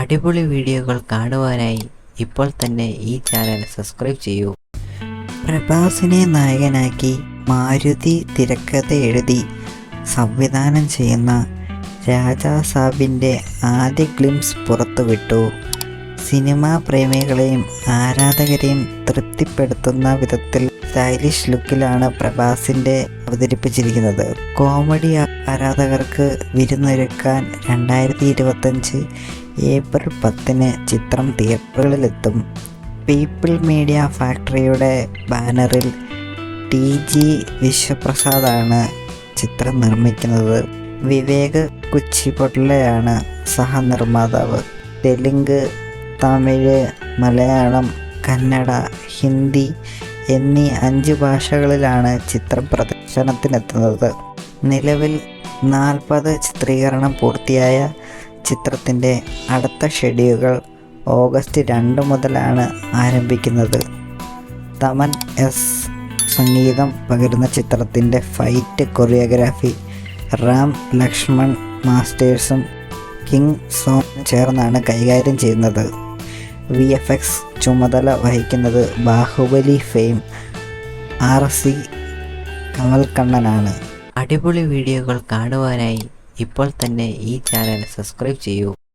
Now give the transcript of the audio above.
അടിപൊളി വീഡിയോകൾ കാണുവാനായി ഇപ്പോൾ തന്നെ ഈ ചാനൽ സബ്സ്ക്രൈബ് ചെയ്യൂ. പ്രഭാസിനെ നായകനാക്കി മാരുതി തിരക്കഥ എഴുതി സംവിധാനം ചെയ്യുന്ന രാജാ സാബിൻ്റെ ആദ്യ ഗ്ലിംസ് പുറത്തുവിട്ടു. സിനിമാ പ്രേമികളെയും ആരാധകരെയും തൃപ്തിപ്പെടുത്തുന്ന വിധത്തിൽ സ്റ്റൈലിഷ് ലുക്കിലാണ് പ്രഭാസിൻ്റെ അവതരിപ്പിച്ചിരിക്കുന്നത്. കോമഡി ആരാധകർക്ക് വിരുന്നൊരുക്കാൻ 2025 ഏപ്രിൽ 10 ചിത്രം തിയേറ്ററുകളിലെത്തും. പീപ്പിൾ മീഡിയ ഫാക്ടറിയുടെ ബാനറിൽ TG വിശ്വപ്രസാദാണ് ചിത്രം നിർമ്മിക്കുന്നത്. വിവേക് കുച്ചിപ്പൊട്ലയാണ് സഹനിർമ്മാതാവ്. തെലുങ്ക്, തമിഴ്, മലയാളം, കന്നഡ, ഹിന്ദി എന്നീ 5 ഭാഷകളിലാണ് ചിത്രം പ്രദർശനത്തിനെത്തുന്നത്. നിലവിൽ 40 ചിത്രീകരണം പൂർത്തിയായ ചിത്രത്തിൻ്റെ അടുത്ത ഷെഡ്യൂളുകൾ ഓഗസ്റ്റ് 2 മുതലാണ് ആരംഭിക്കുന്നത്. തമൻ S സംഗീതം പകരുന്ന ചിത്രത്തിൻ്റെ ഫൈറ്റ് കൊറിയോഗ്രാഫി റാം ലക്ഷ്മൺ മാസ്റ്റേഴ്സും കിങ് സോങ് ചേർന്നാണ് കൈകാര്യം ചെയ്യുന്നത്. VFX ചുമതല വഹിക്കുന്നത് ബാഹുബലി ഫെയിം RC കമൽക്കണ്ണനാണ്. അടിപൊളി വീഡിയോകൾ കാണുവാനായി ഇപ്പോൾ തന്നെ ഈ ചാനൽ സബ്സ്ക്രൈബ് ചെയ്യൂ.